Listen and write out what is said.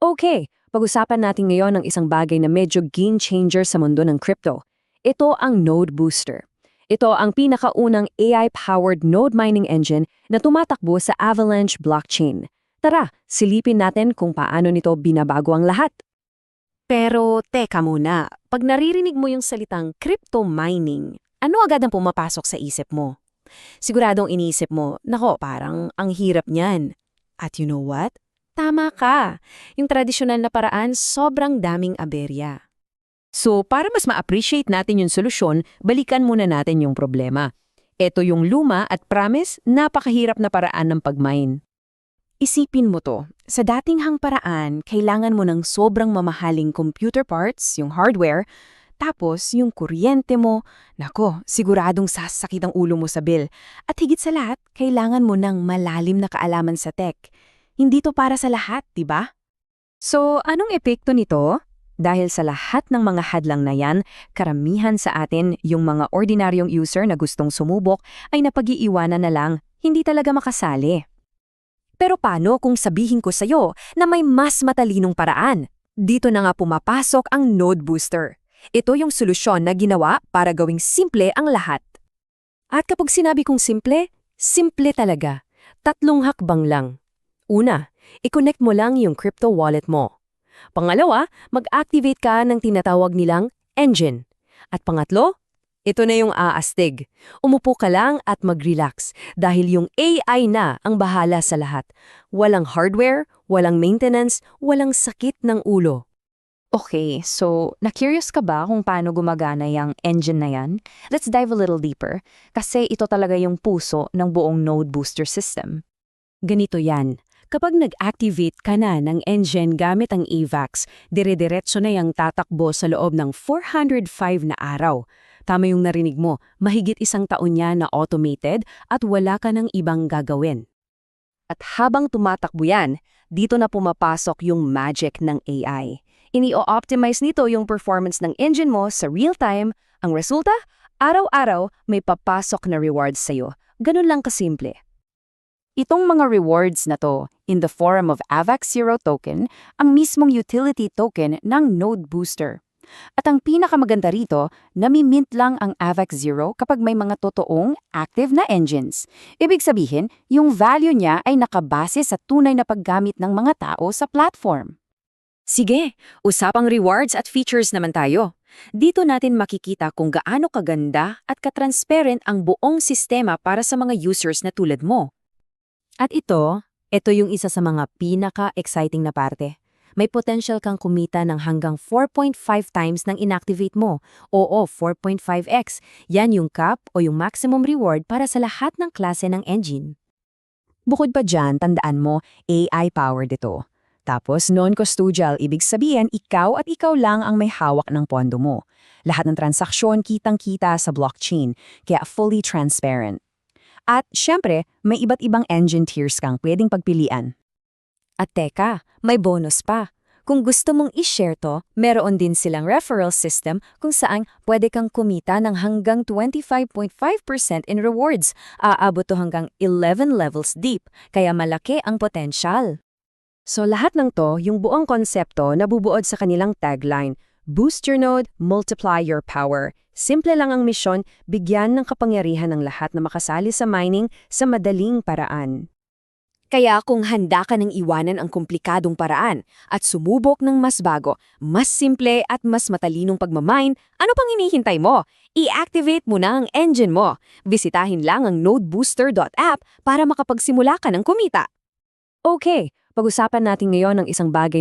Okay, pag-usapan natin ngayon ang isang bagay na medyo game changer sa mundo ng crypto. Ito ang Node Booster. Ito ang pinakaunang AI-powered node mining engine na tumatakbo sa Avalanche blockchain. Tara, silipin natin kung paano nito binabago ang lahat. Pero teka muna, pag naririnig mo yung salitang crypto mining, ano agad ang pumapasok sa isip mo? Siguradong iniisip mo, nako, parang ang hirap niyan. At you know what? Tama ka. Yung tradisyonal na paraan, sobrang daming aberya. So, para mas ma-appreciate natin yung solusyon, balikan muna natin yung problema. Ito yung luma at promise, napakahirap na paraan ng pag-mine. Isipin mo to, sa dating hang paraan, kailangan mo ng sobrang mamahaling computer parts, yung hardware, tapos yung kuryente mo, nako, siguradong sasakit ang ulo mo sa bill. At higit sa lahat, kailangan mo ng malalim na kaalaman sa tech. Hindi to para sa lahat, di ba? So, anong epekto nito? Dahil sa lahat ng mga hadlang na yan, karamihan sa atin, yung mga ordinaryong user na gustong sumubok, ay napag-iiwanan na lang, hindi talaga makasali. Pero paano kung sabihin ko sa'yo na may mas matalinong paraan? Dito na nga pumapasok ang Node Booster. Ito yung solusyon na ginawa para gawing simple ang lahat. At kapag sinabi kong simple, simple talaga. 3 hakbang lang. Una, i-connect mo lang yung crypto wallet mo. Pangalawa, mag-activate ka ng tinatawag nilang engine. At pangatlo, ito na yung aastig. Umupo ka lang at mag-relax dahil yung AI na ang bahala sa lahat. Walang hardware, walang maintenance, walang sakit ng ulo. Okay, so na-curious ka ba kung paano gumagana yung engine na yan? Let's dive a little deeper, kasi ito talaga yung puso ng buong Node Booster system. Ganito yan. Kapag nag-activate ka na ng engine gamit ang AVAX, dire-diretso na yung tatakbo sa loob ng 405 na araw. Tama yung narinig mo, mahigit 1 taon niya na automated at wala ka ng ibang gagawin. At habang tumatakbo yan, dito na pumapasok yung magic ng AI. Ini-optimize nito yung performance ng engine mo sa real time. Ang resulta, araw-araw may papasok na rewards sa'yo. Ganun lang kasimple. Itong mga rewards na to, in the form of AVAX Zero token, ang mismong utility token ng Node Booster. At ang pinakamaganda rito, nami-mint lang ang AVAX Zero kapag may mga totoong active na engines. Ibig sabihin, yung value niya ay nakabase sa tunay na paggamit ng mga tao sa platform. Sige, usapang rewards at features naman tayo. Dito natin makikita kung gaano kaganda at katransparent ang buong sistema para sa mga users na tulad mo. At ito yung isa sa mga pinaka-exciting na parte. May potential kang kumita ng hanggang 4.5 times ng inactivate mo. Oo, 4.5x. Yan yung cap o yung maximum reward para sa lahat ng klase ng engine. Bukod pa dyan, tandaan mo, AI-powered ito. Tapos non-custodial, ibig sabihin ikaw at ikaw lang ang may hawak ng pondo mo. Lahat ng transaksyon kitang-kita sa blockchain, kaya fully transparent. At syempre, may iba't ibang engine tiers kang pwedeng pagpilian. At teka, may bonus pa. Kung gusto mong i-share to, meron din silang referral system kung saan pwede kang kumita ng hanggang 25.5% in rewards. Aabot to hanggang 11 levels deep, kaya malaki ang potensyal. So lahat ng to, yung buong konsepto nabubuod sa kanilang tagline, Boost your node, multiply your power. Simple lang ang misyon, bigyan ng kapangyarihan ng lahat na makasali sa mining sa madaling paraan. Kaya kung handa ka ng iwanan ang komplikadong paraan at sumubok ng mas bago, mas simple at mas matalinong pagmamine, ano pang hinihintay mo? I-activate mo na ang engine mo. Bisitahin lang ang nodebooster.app para makapagsimula ka ng kumita. Okay, pag-usapan natin ngayon ng isang bagay